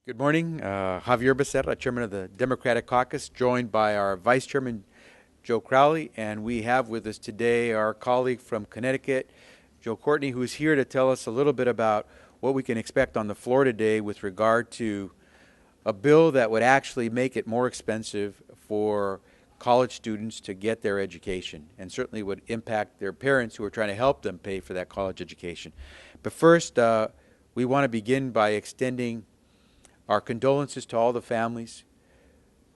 Good morning. Javier Becerra, Chairman of the Democratic Caucus, joined by our Vice Chairman Joe Crowley, and we have with us today our colleague from Connecticut, Joe Courtney, who is here to tell us a little bit about what we can expect on the floor today with regard to a bill that would actually make it more expensive for college students to get their education, and certainly would impact their parents who are trying to help them pay for that college education. But first, we want to begin by extending our condolences to all the families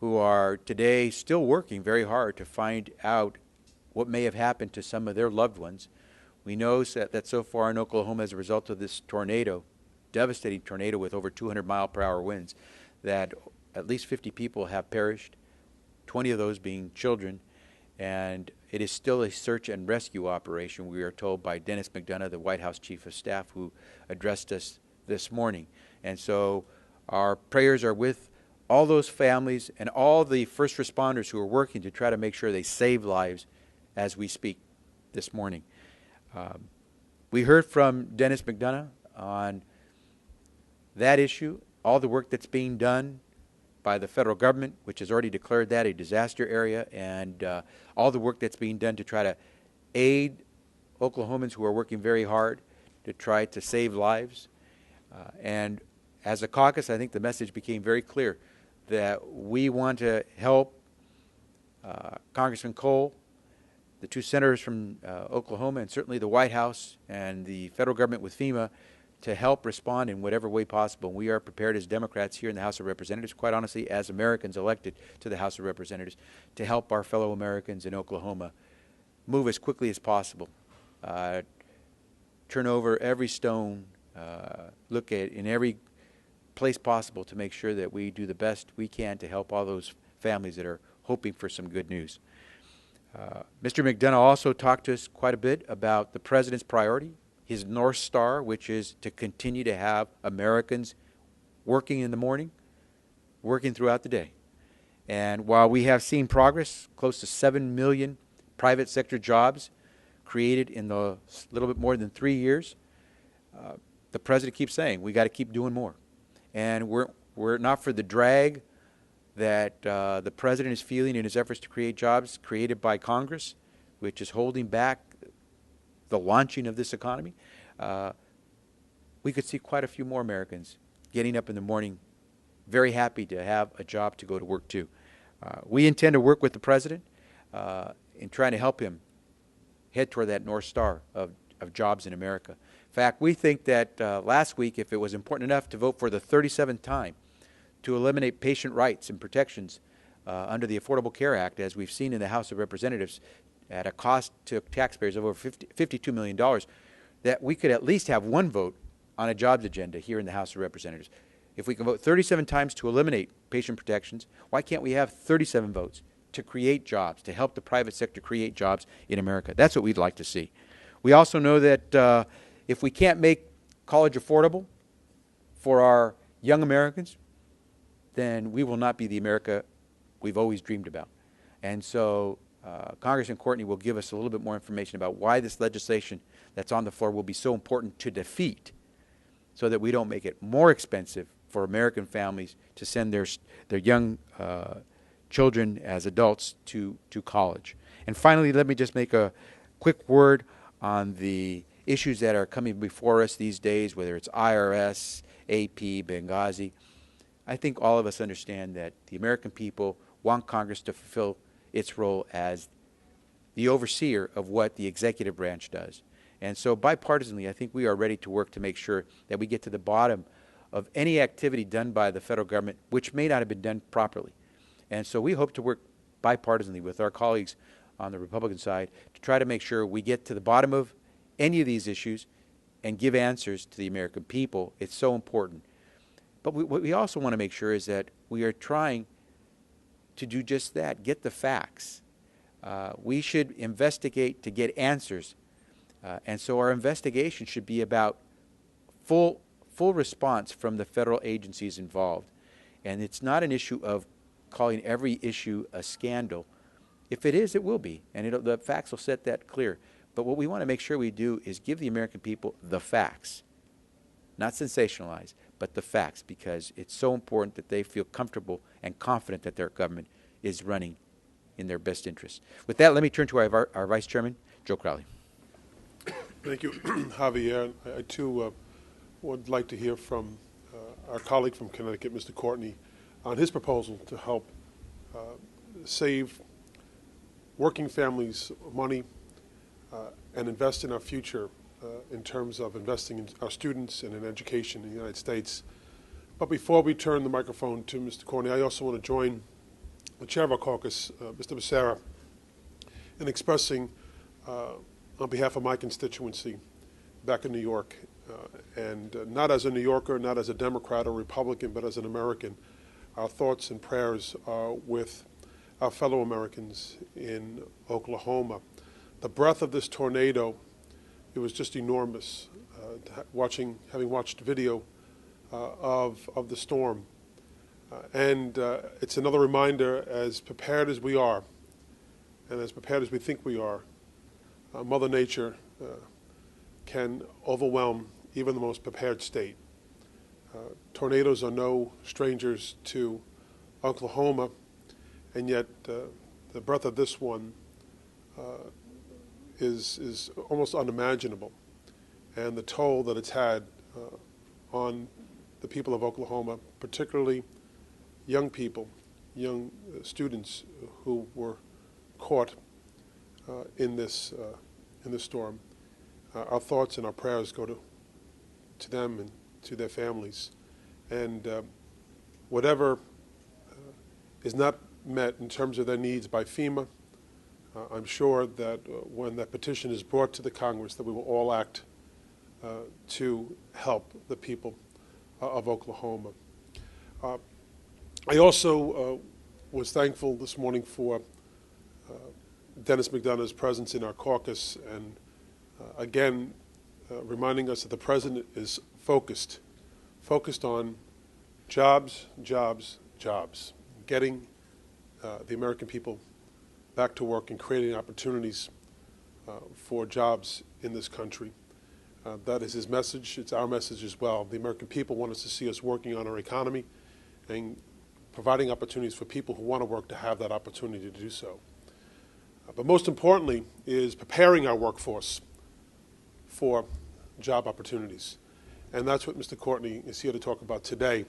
who are today still working very hard to find out what may have happened to some of their loved ones. We know that so far in Oklahoma, as a result of this tornado, devastating tornado with over 200-mile-per-hour winds, that at least 50 people have perished, 20 of those being children, and it is still a search and rescue operation, we are told by Dennis McDonough, the White House Chief of Staff, who addressed us this morning. And so our prayers are with all those families and all the first responders who are working to try to make sure they save lives as we speak this morning. We heard from Dennis McDonough on that issue, all the work that's being done by the federal government, which has already declared that a disaster area, and all the work that's being done to try to aid Oklahomans who are working very hard to try to save lives. And as a caucus, I think the message became very clear that we want to help Congressman Cole, the two senators from Oklahoma, and certainly the White House and the federal government with FEMA to help respond in whatever way possible. We are prepared as Democrats here in the House of Representatives, quite honestly, as Americans elected to the House of Representatives, to help our fellow Americans in Oklahoma move as quickly as possible, turn over every stone, look at in every place possible to make sure that we do the best we can to help all those families that are hoping for some good news. Mr. McDonough also talked to us quite a bit about the President's priority, his North Star, which is to continue to have Americans working in the morning, working throughout the day. And while we have seen progress, close to 7 million private sector jobs created in the little bit more than 3 years, the President keeps saying we got to keep doing more. And we're not for the drag that the President is feeling in his efforts to create jobs created by Congress, which is holding back the launching of this economy. We could see quite a few more Americans getting up in the morning very happy to have a job to go to work to. We intend to work with the President in trying to help him head toward that North Star of jobs in America. In fact, we think that last week, if it was important enough to vote for the 37th time to eliminate patient rights and protections under the Affordable Care Act, as we've seen in the House of Representatives, at a cost to taxpayers of over $52 million, that we could at least have one vote on a jobs agenda here in the House of Representatives. If we can vote 37 times to eliminate patient protections, why can't we have 37 votes to create jobs, to help the private sector create jobs in America? That's what we'd like to see. We also know that if we can't make college affordable for our young Americans, then we will not be the America we've always dreamed about. And so Congressman Courtney will give us a little bit more information about why this legislation that's on the floor will be so important to defeat, so that we don't make it more expensive for American families to send their young children as adults to college. And finally, let me just make a quick word on the issues that are coming before us these days, whether it's IRS, AP, Benghazi. I think all of us understand that the American people want Congress to fulfill its role as the overseer of what the executive branch does. And so bipartisanly, I think we are ready to work to make sure that we get to the bottom of any activity done by the federal government which may not have been done properly. And so we hope to work bipartisanly with our colleagues on the Republican side to try to make sure we get to the bottom of any of these issues and give answers to the American people. It's so important. But what we also want to make sure is that we are trying to do just that, get the facts. We should investigate to get answers. And so our investigation should be about full response from the federal agencies involved. And it's not an issue of calling every issue a scandal. If it is, it will be, and the facts will set that clear. But what we want to make sure we do is give the American people the facts, not sensationalize, but the facts, because it's so important that they feel comfortable and confident that their government is running in their best interest. With that, let me turn to our Vice Chairman, Joe Crowley. Thank you, Javier. I too would like to hear from our colleague from Connecticut, Mr. Courtney, on his proposal to help save working families money and invest in our future in terms of investing in our students and in education in the United States. But before we turn the microphone to Mr. Courtney, I also want to join the chair of our caucus, Mr. Becerra, in expressing on behalf of my constituency back in New York, and not as a New Yorker, not as a Democrat or Republican, but as an American, our thoughts and prayers are with our fellow Americans in Oklahoma. The breadth of this tornado, it was just enormous. Having watched video of the storm, and it's another reminder, as prepared as we are, and as prepared as we think we are, Mother Nature can overwhelm even the most prepared state. Tornadoes are no strangers to Oklahoma, and yet the breadth of this one is almost unimaginable, and the toll that it's had on the people of Oklahoma, particularly young people, young students who were caught in this storm. Our thoughts and our prayers go to them and to their families, and whatever is not met in terms of their needs by FEMA, I'm sure that when that petition is brought to the Congress, that we will all act to help the people of Oklahoma. I also was thankful this morning for Dennis McDonough's presence in our caucus, and again reminding us that the President is focused on jobs, jobs, jobs, getting the American people back to work and creating opportunities for jobs in this country. That is his message. It's our message as well. The American people want us to see us working on our economy and providing opportunities for people who want to work to have that opportunity to do so. But most importantly is preparing our workforce for job opportunities. And that's what Mr. Courtney is here to talk about today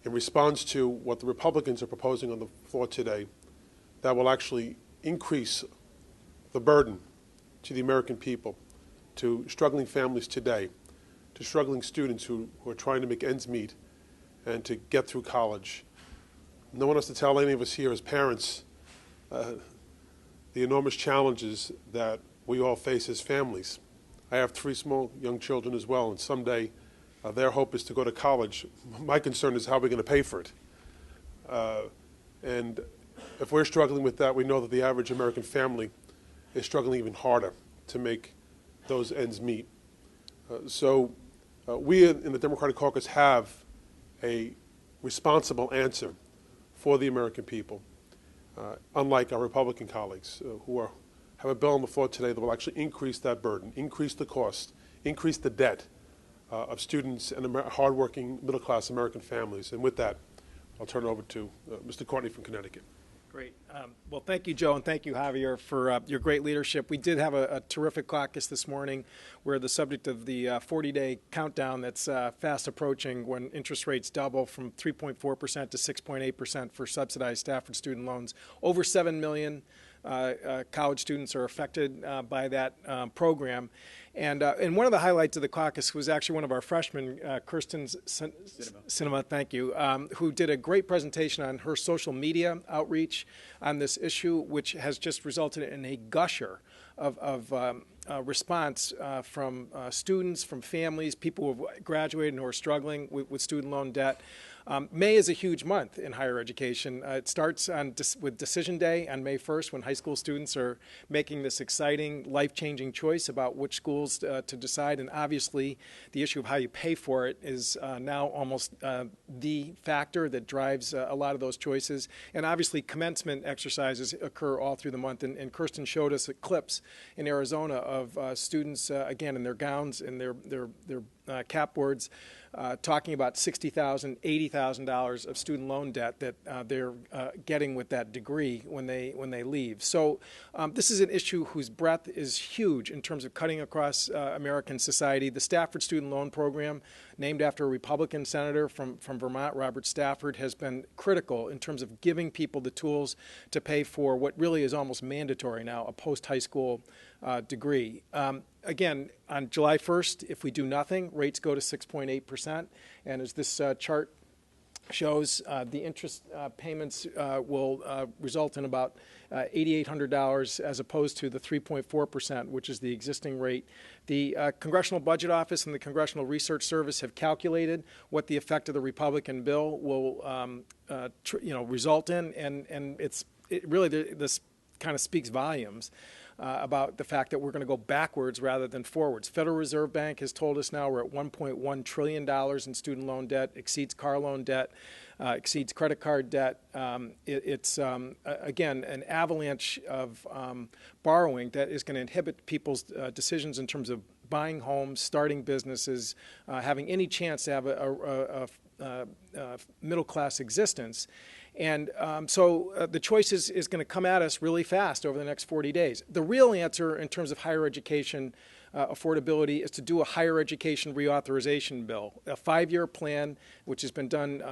in response to what the Republicans are proposing on the floor today that will actually increase the burden to the American people, to struggling families today, to struggling students who are trying to make ends meet and to get through college. No one has to tell any of us here as parents the enormous challenges that we all face as families. I have 3 small young children as well, and someday their hope is to go to college. My concern is how we're going to pay for it. And if we're struggling with that, we know that the average American family is struggling even harder to make those ends meet. So we in the Democratic Caucus have a responsible answer for the American people, unlike our Republican colleagues who have a bill on the floor today that will actually increase that burden, increase the cost, increase the debt of students and hardworking middle-class American families. And with that, I'll turn it over to Mr. Courtney from Connecticut. Great. Well, thank you, Joe, and thank you, Javier, for your great leadership. We did have a terrific caucus this morning where the subject of the 40-day countdown that's fast approaching when interest rates double from 3.4% to 6.8% for subsidized Stafford student loans. Over 7 million college students are affected by that program. And one of the highlights of the caucus was actually one of our freshmen, Kirsten Cinema, thank you, who did a great presentation on her social media outreach on this issue, which has just resulted in a gusher of response from students, from families, people who have graduated and who are struggling with student loan debt. May is a huge month in higher education. It starts with Decision Day on May 1st when high school students are making this exciting, life-changing choice about which schools to decide. And obviously, the issue of how you pay for it is now almost the factor that drives a lot of those choices. And obviously, commencement exercises occur all through the month. And Kirsten showed us clips in Arizona of students, again, in their gowns and their capboards, talking about $60,000, $80,000 of student loan debt that they're getting with that degree when they leave. So this is an issue whose breadth is huge in terms of cutting across American society. The Stafford Student Loan Program, named after a Republican senator from Vermont, Robert Stafford, has been critical in terms of giving people the tools to pay for what really is almost mandatory now, a post-high school degree. Again, on July 1st, if we do nothing, rates go to 6.8%. And as this chart shows, the interest payments will result in about $8,800 as opposed to the 3.4%, which is the existing rate. The Congressional Budget Office and the Congressional Research Service have calculated what the effect of the Republican bill will result in, and this kind of speaks volumes about the fact that we're going to go backwards rather than forwards. Federal Reserve Bank has told us now we're at $1.1 trillion in student loan debt, exceeds car loan debt, exceeds credit card debt. It's again, an avalanche of borrowing that is going to inhibit people's decisions in terms of buying homes, starting businesses, having any chance to have a middle-class existence. And so the choice is going to come at us really fast over the next 40 days. The real answer in terms of higher education affordability is to do a higher education reauthorization bill, a 5-year plan, which has been done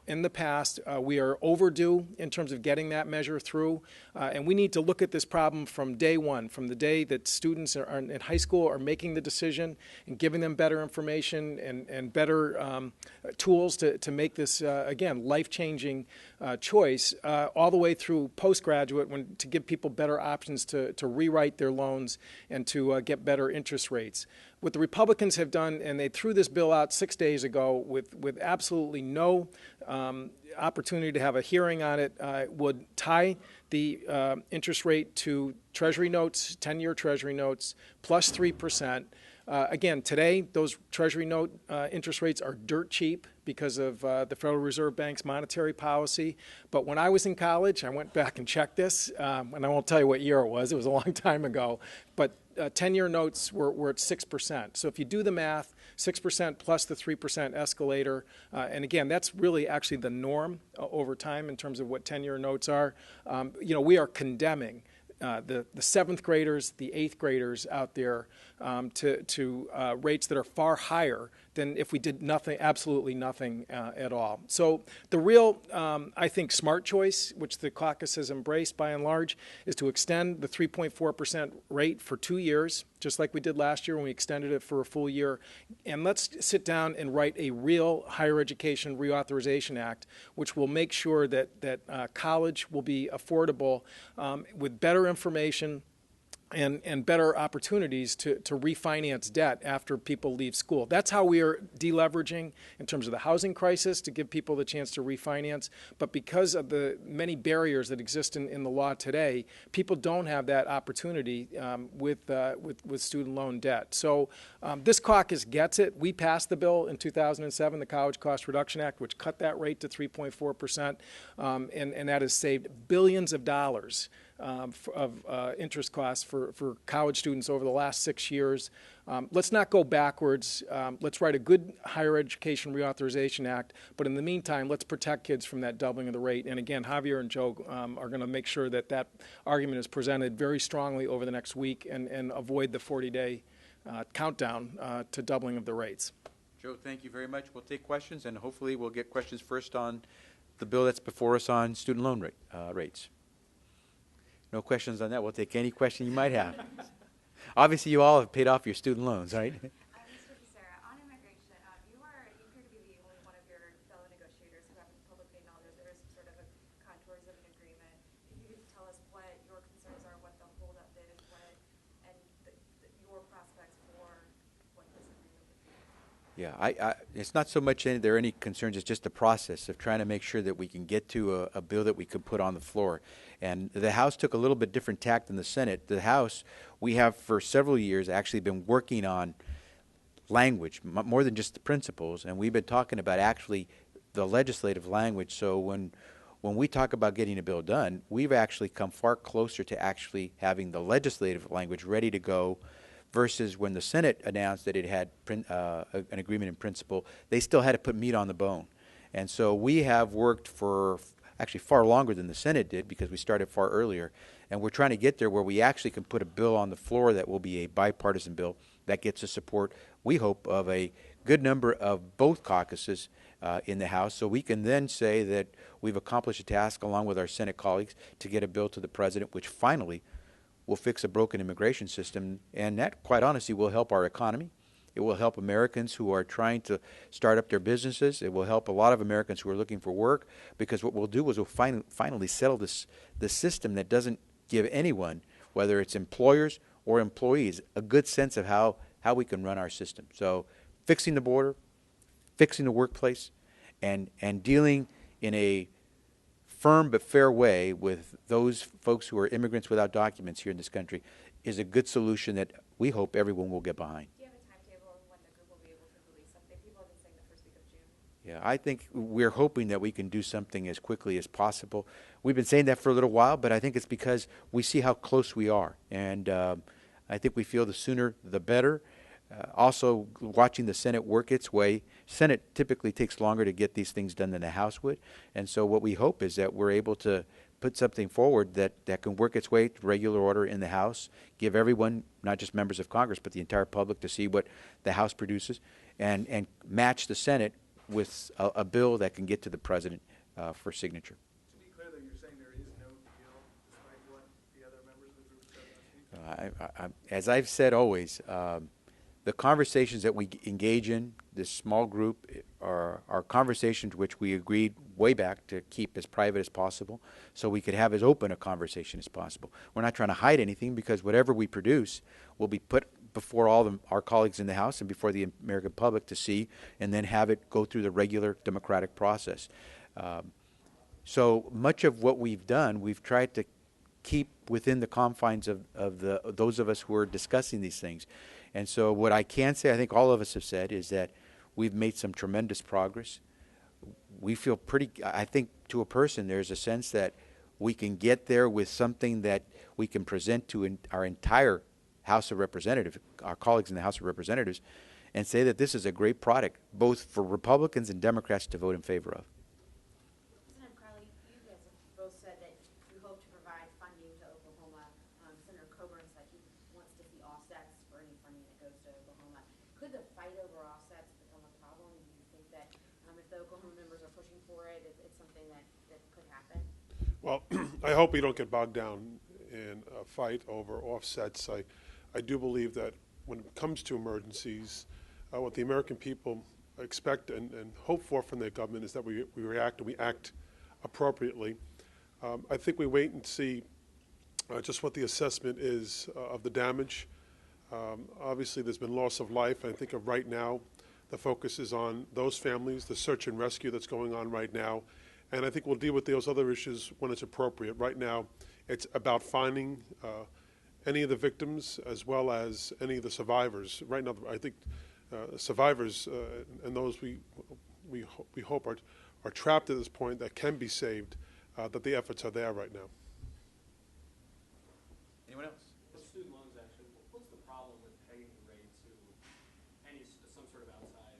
in the past. We are overdue in terms of getting that measure through, and we need to look at this problem from day one, from the day that students are in high school are making the decision and giving them better information and better tools to make this, again, life-changing choice, all the way through postgraduate to give people better options to rewrite their loans and to get better interest rates. What the Republicans have done, and they threw this bill out 6 days ago with absolutely no opportunity to have a hearing on it, would tie the interest rate to Treasury notes, 10-year Treasury notes, plus 3%. Again, today, those Treasury note interest rates are dirt cheap because of the Federal Reserve Bank's monetary policy. But when I was in college, I went back and checked this, and I won't tell you what year it was. It was a long time ago. But 10-year notes were at 6%. So if you do the math, 6% plus the 3% escalator, and again, that's really actually the norm over time in terms of what 10-year notes are. We are condemning the 7th graders, the 8th graders out there to rates that are far higher than if we did nothing, absolutely nothing at all. So the real, I think, smart choice, which the caucus has embraced by and large, is to extend the 3.4% rate for 2 years, just like we did last year when we extended it for a full year. And let's sit down and write a real higher education reauthorization act, which will make sure that college will be affordable with better information and better opportunities to refinance debt after people leave school. That's how we are deleveraging in terms of the housing crisis, to give people the chance to refinance. But because of the many barriers that exist in the law today, people don't have that opportunity with student loan debt. So this caucus gets it. We passed the bill in 2007, the College Cost Reduction Act, which cut that rate to 3.4%, and that has saved billions of dollars of interest costs for college students over the last 6 years. Let's not go backwards. Let's write a good higher education reauthorization act. But in the meantime, let's protect kids from that doubling of the rate. And again, Xavier and Joe are going to make sure that argument is presented very strongly over the next week and avoid the 40-day countdown to doubling of the rates. Joe, thank you very much. We'll take questions, and hopefully we'll get questions first on the bill that's before us on student loan rates. No questions on that. We'll take any question you might have. Obviously, you all have paid off your student loans, right? Mr. Becerra, on immigration, you appear to be the only one of your fellow negotiators who haven't publicly acknowledged there is some sort of a contours of an agreement. If you could tell us what your concerns are, what the holdup is, and your prospects for what this agreement would be. Yeah, it's not so much there are any concerns. It's just the process of trying to make sure that we can get to a bill that we could put on the floor. And the House took a little bit different tack than the Senate. The House, we have for several years actually been working on language, more than just the principles, and we've been talking about actually the legislative language. So when we talk about getting a bill done, we've actually come far closer to actually having the legislative language ready to go versus when the Senate announced that it had an agreement in principle, they still had to put meat on the bone. And so we have worked for actually far longer than the Senate did because we started far earlier. And we're trying to get there where we actually can put a bill on the floor that will be a bipartisan bill that gets the support, we hope, of a good number of both caucuses in the House. So we can then say that we've accomplished a task along with our Senate colleagues to get a bill to the president, which finally will fix a broken immigration system. And that, quite honestly, will help our economy. It will help Americans who are trying to start up their businesses. It will help a lot of Americans who are looking for work, because what we'll do is we'll finally settle this system that doesn't give anyone, whether it's employers or employees, a good sense of how we can run our system. So fixing the border, fixing the workplace, and dealing in a firm but fair way with those folks who are immigrants without documents here in this country is a good solution that we hope everyone will get behind. Do you have a timetable on when the group will be able to release something? People have been saying the first week of June. Yeah, I think we're hoping that we can do something as quickly as possible. We've been saying that for a little while, but I think it's because we see how close we are. And I think we feel the sooner the better. Also, watching the Senate work its way. Senate typically takes longer to get these things done than the House would. And so what we hope is that we're able to put something forward that can work its way to regular order in the House, give everyone, not just members of Congress, but the entire public to see what the House produces, and match the Senate with a bill that can get to the president for signature. To be clear, though, you're saying there is no deal, despite what the other members of the group said last week? As I've said always, the conversations that we engage in, this small group, are conversations which we agreed way back to keep as private as possible so we could have as open a conversation as possible. We're not trying to hide anything, because whatever we produce will be put before all our colleagues in the House and before the American public to see, and then have it go through the regular democratic process. So much of what we've done, we've tried to keep within the confines of those of us who are discussing these things. And so what I can say, I think all of us have said, is that we've made some tremendous progress. We feel pretty, I think to a person, there's a sense that we can get there with something that we can present to our entire House of Representatives, our colleagues in the House of Representatives, and say that this is a great product, both for Republicans and Democrats to vote in favor of. Senator Crowley, you guys have both said that you hope to provide funding to Oklahoma. Senator Coburn said he wants to see offsets for any funding that goes to Oklahoma. Could the fight over offsets become a problem? Do you think that if the Oklahoma members are pushing for it, it's something that could happen? Well, I hope we don't get bogged down in a fight over offsets. I do believe that when it comes to emergencies, what the American people expect and hope for from their government is that we react and we act appropriately. I think we wait and see just what the assessment is of the damage. Obviously, there's been loss of life. I think of right now, the focus is on those families, the search and rescue that's going on right now. And I think we'll deal with those other issues when it's appropriate. Right now, it's about finding any of the victims as well as any of the survivors. Right now, I think survivors and those we hope are trapped at this point that can be saved, that the efforts are there right now. Anyone else? With student loans, actually, what's the problem with pegging the rate to some sort of outside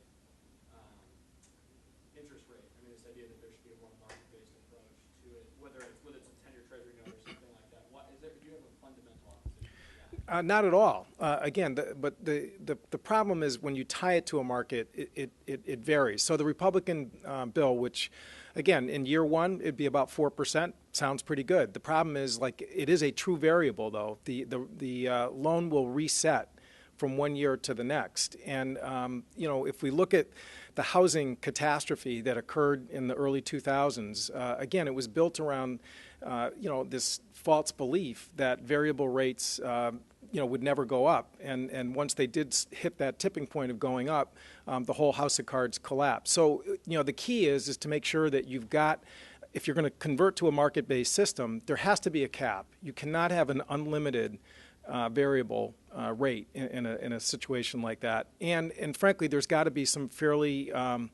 interest rate? I mean, this idea that there should be a more market-based approach to it, whether it's a 10-year Treasury note or something like that. Do you have a fundamental opposition to that? Not at all. Again, the problem is when you tie it to a market, it varies. So the Republican bill, which, again, in year one, it'd be about 4%, sounds pretty good. The problem is, like, it is a true variable, though. The loan will reset from one year to the next. And, if we look at the housing catastrophe that occurred in the early 2000s, again, it was built around, this false belief that variable rates, would never go up. And once they did hit that tipping point of going up, the whole house of cards collapsed. So, the key is to make sure that you've got, if you're going to convert to a market-based system, there has to be a cap. You cannot have an unlimited variable rate in a situation like that. And frankly, there's got to be some fairly, and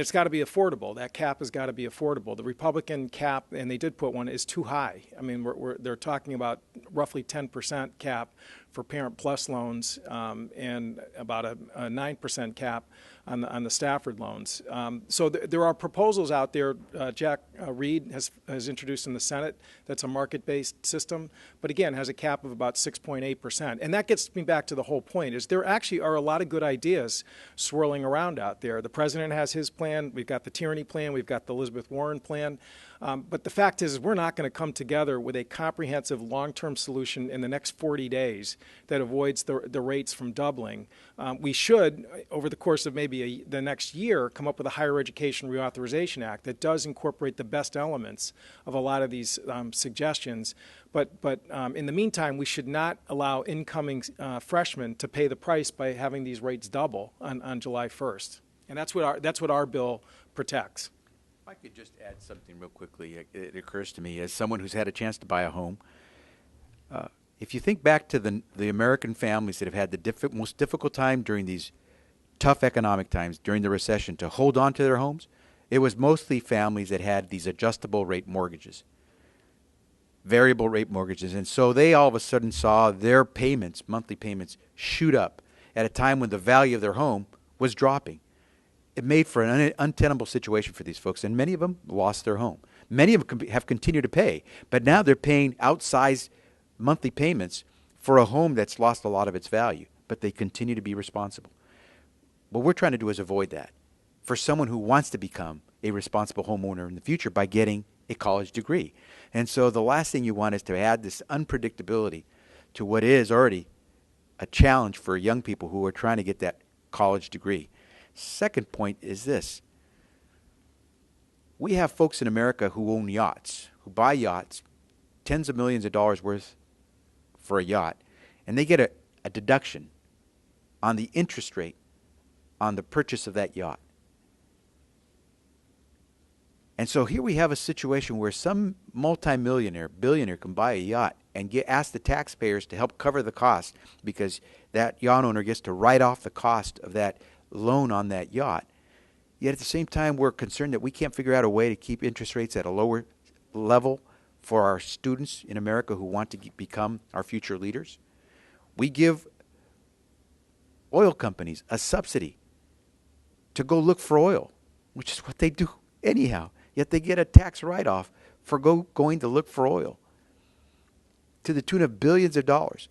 it's got to be affordable. That cap has got to be affordable. The Republican cap, and they did put one, is too high. I mean, they're talking about roughly 10% cap for Parent Plus loans and about a 9% cap on the Stafford loans. So there are proposals out there. Jack Reed has introduced in the Senate that's a market-based system, but again has a cap of about 6.8%. And that gets me back to the whole point: is there actually are a lot of good ideas swirling around out there. The president has his plan. We've got the Tyranny plan. We've got the Elizabeth Warren plan. But the fact is we're not going to come together with a comprehensive long-term solution in the next 40 days that avoids the rates from doubling. We should, over the course of maybe the next year, come up with a Higher Education Reauthorization Act that does incorporate the best elements of a lot of these suggestions. But in the meantime, we should not allow incoming freshmen to pay the price by having these rates double on July 1st. And that's what our bill protects. If I could just add something real quickly, it occurs to me as someone who's had a chance to buy a home. If you think back to the American families that have had the most difficult time during these tough economic times, during the recession, to hold on to their homes, it was mostly families that had these adjustable rate mortgages, variable rate mortgages. And so they all of a sudden saw their payments, monthly payments, shoot up at a time when the value of their home was dropping. It made for an untenable situation for these folks, and many of them lost their home. Many of them have continued to pay, but now they're paying outsized monthly payments for a home that's lost a lot of its value, but they continue to be responsible. What we're trying to do is avoid that for someone who wants to become a responsible homeowner in the future by getting a college degree. And so the last thing you want is to add this unpredictability to what is already a challenge for young people who are trying to get that college degree. Second point is this. We have folks in America who own yachts, who buy yachts, tens of millions of dollars worth for a yacht, and they get a deduction on the interest rate on the purchase of that yacht. And so here we have a situation where some multimillionaire, billionaire can buy a yacht and ask the taxpayers to help cover the cost because that yacht owner gets to write off the cost of that loan on that yacht. Yet at the same time, we're concerned that we can't figure out a way to keep interest rates at a lower level for our students in America who want to become our future leaders. We give oil companies a subsidy to go look for oil, which is what they do anyhow. Yet they get a tax write-off for going to look for oil to the tune of billions of dollars.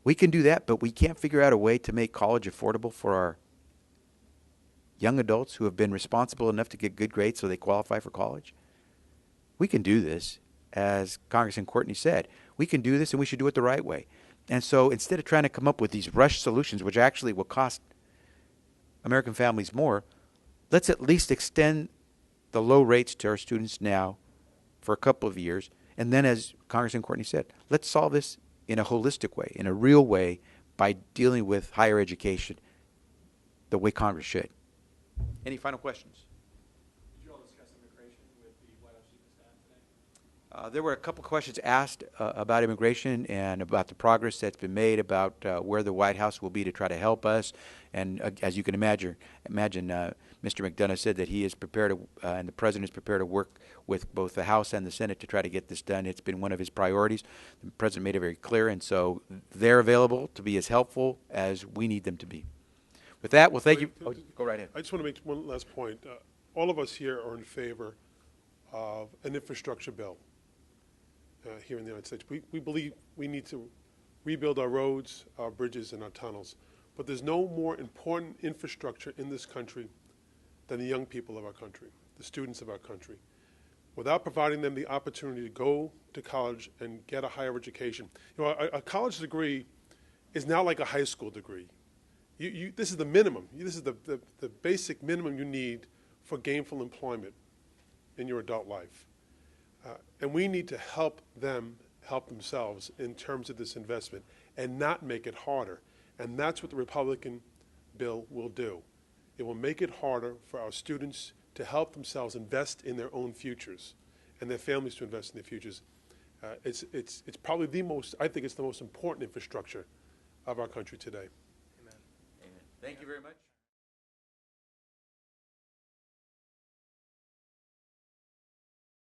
We can do that, but we can't figure out a way to make college affordable for our young adults who have been responsible enough to get good grades so they qualify for college. We can do this, as Congressman Courtney said. We can do this, and we should do it the right way. And so instead of trying to come up with these rush solutions, which actually will cost American families more, let's at least extend the low rates to our students now for a couple of years. And then, as Congressman Courtney said, let's solve this in a holistic way, in a real way, by dealing with higher education the way Congress should. Any final questions? Did you all discuss immigration with the White House Chief of Staff today? There were a couple of questions asked about immigration and about the progress that's been made, about where the White House will be to try to help us. And as you can imagine, Mr. McDonough said that he is prepared to, and the President is prepared to work with both the House and the Senate to try to get this done. It's been one of his priorities. The President made it very clear, and so they're available to be as helpful as we need them to be. With that, well, thank you. Oh, go right ahead. I just want to make one last point. All of us here are in favor of an infrastructure bill here in the United States. We believe we need to rebuild our roads, our bridges, and our tunnels. But there's no more important infrastructure in this country than the young people of our country, the students of our country. Without providing them the opportunity to go to college and get a higher education. You know, a college degree is now like a high school degree. This is the minimum. This is the basic minimum you need for gainful employment in your adult life. And we need to help them help themselves in terms of this investment and not make it harder. And that's what the Republican bill will do. It will make it harder for our students to help themselves invest in their own futures and their families to invest in their futures. It's probably I think it's the most important infrastructure of our country today. Amen. Thank you very much.